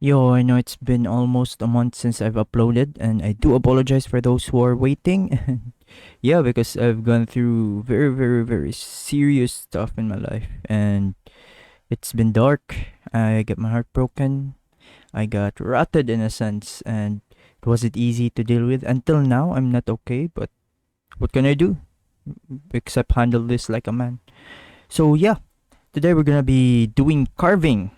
Yo, I know it's been almost a month since I've uploaded, and I do apologize for those who are waiting. Yeah, because I've gone through very, very, very serious stuff in my life, and it's been dark. I got my heart broken. I got rotted in a sense, and it wasn't easy to deal with. Until now, I'm not okay, but what can I do except handle this like a man? So, yeah, today we're gonna be doing carving.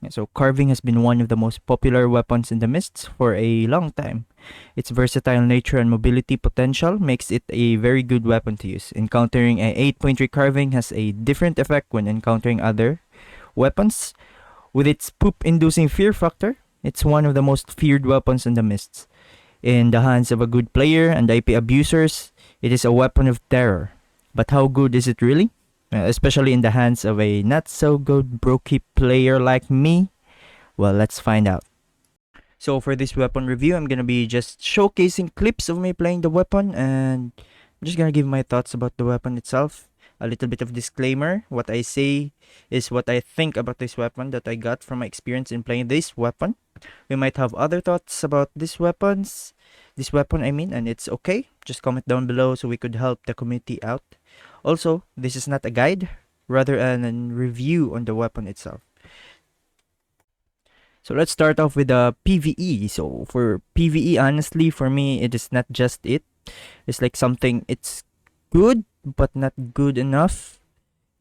So carving has been one of the most popular weapons in the mists for a long time. Its versatile nature and mobility potential makes it a very good weapon to use. Encountering a 8.3 carving has a different effect when encountering other weapons. With its poop-inducing fear factor, it's one of the most feared weapons in the mists. In the hands of a good player and IP abusers, it is a weapon of terror. But how good is it really? Especially in the hands of a not so good brokey player like me? Well, let's find out. So for this weapon review, I'm gonna be just showcasing clips of me playing the weapon, and I'm just gonna give my thoughts about the weapon itself. A little bit of disclaimer. What I say is what I think about this weapon that I got from my experience in playing this weapon. We might have other thoughts about this weapon I mean, and it's okay. Just comment down below so we could help the community out. Also, this is not a guide, rather a review on the weapon itself. So let's start off with the PvE. So for PvE, honestly, for me, it is not just it. It's like something, it's good, but not good enough.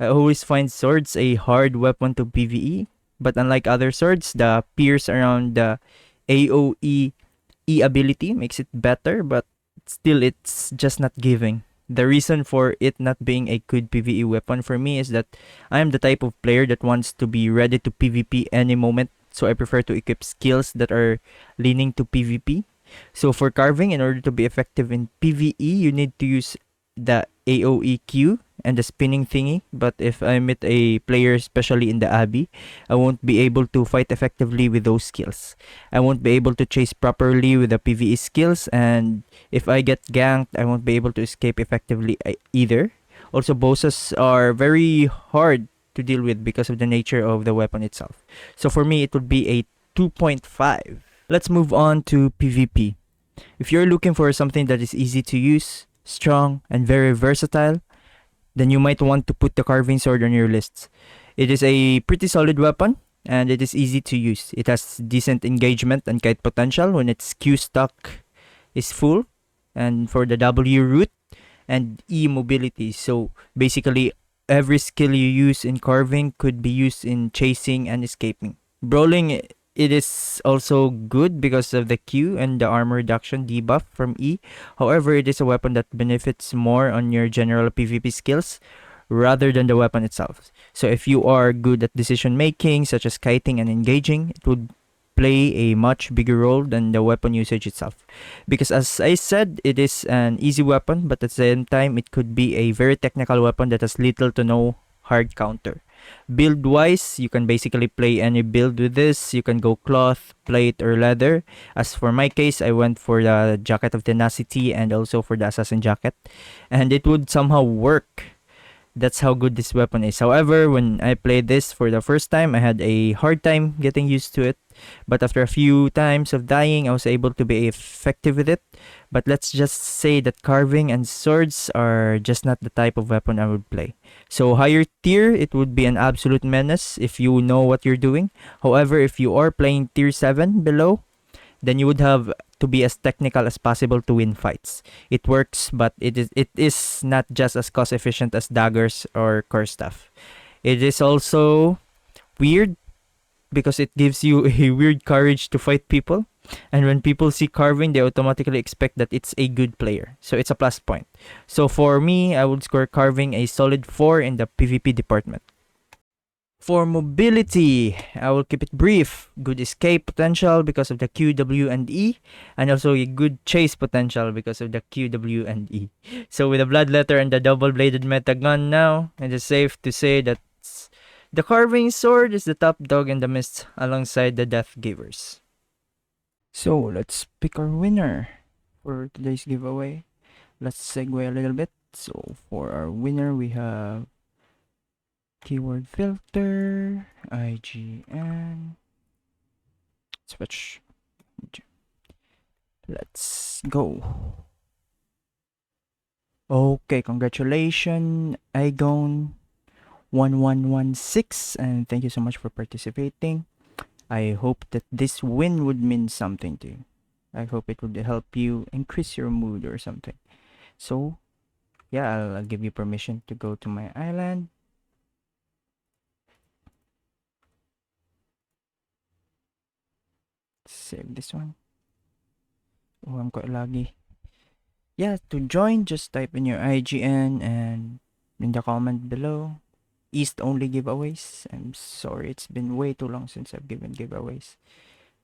I always find swords a hard weapon to PvE. But unlike other swords, the pierce around the AoE ability makes it better, but still it's just not giving. The reason for it not being a good PvE weapon for me is that I am the type of player that wants to be ready to PvP any moment, so I prefer to equip skills that are leaning to PvP. So for carving, in order to be effective in PvE, you need to use the AoE Q and the spinning thingy. But if I meet a player, especially in the Abbey, I won't be able to fight effectively with those skills. I won't be able to chase properly with the PvE skills, and if I get ganked, I won't be able to escape effectively either. Also, bosses are very hard to deal with because of the nature of the weapon itself. So for me, it would be a 2.5. Let's move on to PvP. If you're looking for something that is easy to use, strong, and very versatile, then you might want to put the carving sword on your lists. It is a pretty solid weapon, and it is easy to use. It has decent engagement and kite potential when its Q stock is full, and for the W root and E mobility. So basically, every skill you use in carving could be used in chasing and escaping. Brawling, it is also good because of the Q and the armor reduction debuff from E. However, it is a weapon that benefits more on your general PvP skills rather than the weapon itself. So if you are good at decision making, such as kiting and engaging, it would play a much bigger role than the weapon usage itself. Because as I said, it is an easy weapon, but at the same time, it could be a very technical weapon that has little to no hard counter. Build wise, you can basically play any build with this. You can go cloth, plate, or leather. As for my case, I went for the Jacket of Tenacity and also for the Assassin Jacket, and it would somehow work. That's how good this weapon is. However, when I played this for the first time, I had a hard time getting used to it. But after a few times of dying, I was able to be effective with it. But let's just say that carving and swords are just not the type of weapon I would play. So higher tier, it would be an absolute menace if you know what you're doing. However, if you are playing tier 7 below, then you would have to be as technical as possible to win fights. It works, but it is not just as cost efficient as daggers or core stuff. It is also weird because it gives you a weird courage to fight people. And when people see carving, they automatically expect that it's a good player. So it's a plus point. So for me, I would score carving a solid 4 in the PvP department. For mobility, I will keep it brief. Good escape potential because of the Q, W, and E, and also a good chase potential because of the Q, W, and E. So with the Bloodletter and the double-bladed meta gun now, it is safe to say that the carving sword is the top dog in the mist alongside the Death Givers. So let's pick our winner for today's giveaway. Let's segue a little bit. So for our winner, we have keyword filter, IGN. switch. Let's go. Okay, congratulations, Igon 1116, and thank you so much for participating. I hope that this win would mean something to you. I hope it would help you increase your mood or something. So, yeah, I'll give you permission to go to my island. Save this one. Oh, I'm quite laggy. Yeah, to join, just type in your IGN and in the comment below. East only giveaways. I'm sorry, it's been way too long since I've given giveaways.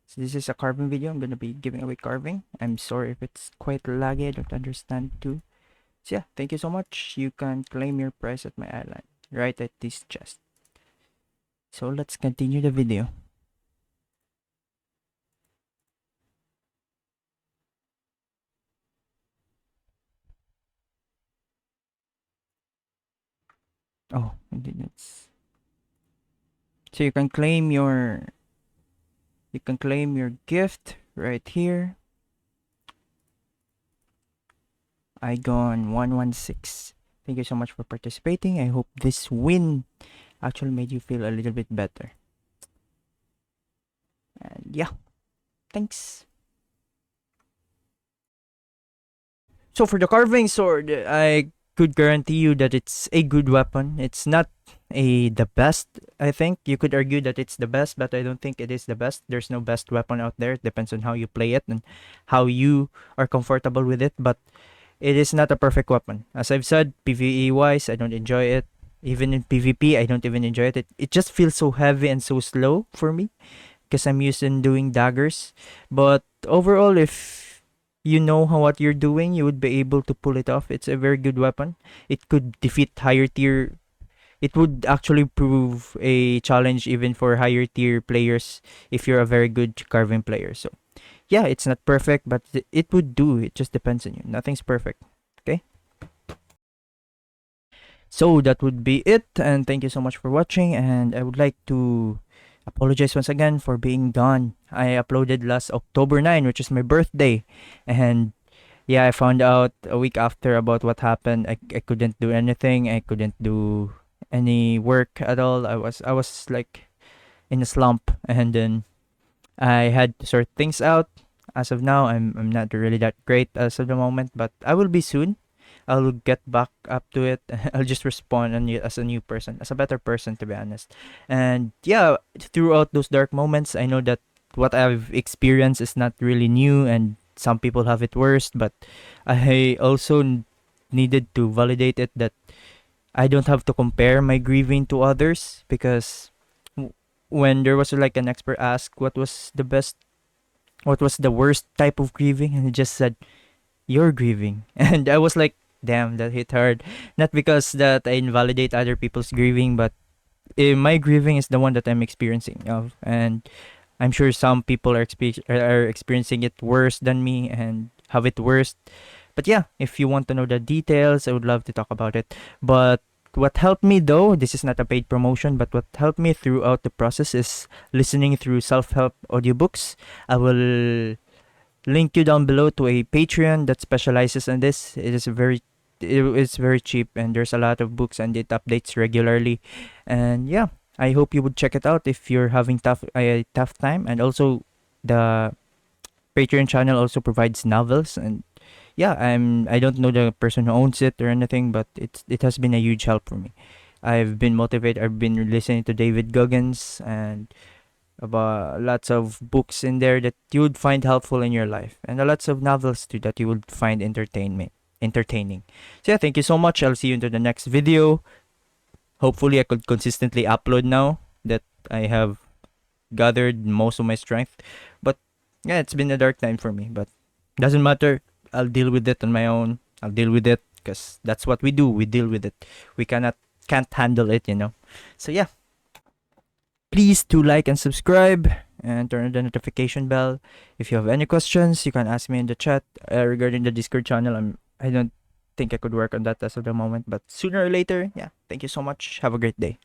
So this is a carving video. I'm gonna be giving away carving. I'm sorry if it's quite laggy. I don't understand too. So yeah, thank you so much. You can claim your prize at my island right at this chest. So let's continue the video. Oh, indeed, it's so you can claim your gift right here. Igon116. Thank you so much for participating. I hope this win actually made you feel a little bit better. And yeah, thanks. So for the carving sword, I could guarantee you that it's a good weapon. It's not the best. I think you could argue that it's the best, but I don't think it is the best. There's no best weapon out there. It depends on how you play it and how you are comfortable with it. But it is not a perfect weapon. As I've said, PvE wise, I don't enjoy it. Even in PvP, I don't even enjoy it. It just feels so heavy and so slow for me because I'm used in doing daggers. But overall, if you know what you're doing, you would be able to pull it off. It's a very good weapon. It could defeat higher tier. It would actually prove a challenge even for higher tier players if you're a very good carving player. So, yeah, it's not perfect, but it would do. It just depends on you. Nothing's perfect. Okay? So, that would be it. And thank you so much for watching. And I would like to apologize once again for being gone. I uploaded last October 9, which is my birthday. And yeah, I found out a week after about what happened. I couldn't do anything. I couldn't do any work at all. I was like in a slump, and then I had to sort things out. As of now, I'm not really that great as of the moment, but I will be soon. I'll get back up to it. I'll just respond as a new person, as a better person, to be honest. And yeah, throughout those dark moments, I know that what I've experienced is not really new, and some people have it worse. But I also needed to validate it that I don't have to compare my grieving to others, because when there was like an expert asked what was the worst type of grieving, and he just said, "You're grieving," and I was like, "Damn, that hit hard." Not because that I invalidate other people's grieving, but my grieving is the one that I'm experiencing of, and I'm sure some people are experiencing it worse than me and have it worse. But yeah, if you want to know the details, I would love to talk about it. But what helped me, though, this is not a paid promotion, but what helped me throughout the process is listening through self-help audiobooks. I will link you down below to a Patreon that specializes in this. It's very cheap, and there's a lot of books, and it updates regularly. And yeah, I hope you would check it out if you're having a tough time. And also, the Patreon channel also provides novels, and yeah, I don't know the person who owns it or anything, but it has been a huge help for me. I've been motivated. I've been listening to David Goggins and about lots of books in there that you would find helpful in your life, and lots of novels too that you would find entertaining. So yeah, thank you so much. I'll see you into the next video. Hopefully I could consistently upload now that I have gathered most of my strength. But yeah, it's been a dark time for me, but doesn't matter. I'll deal with it on my own. I'll deal with it because that's what we do. We deal with it. We can't handle it, So yeah, please do like and subscribe and turn on the notification bell. If you have any questions, you can ask me in the chat regarding the Discord channel. I don't think I could work on that as of the moment, but sooner or later, yeah. Thank you so much. Have a great day.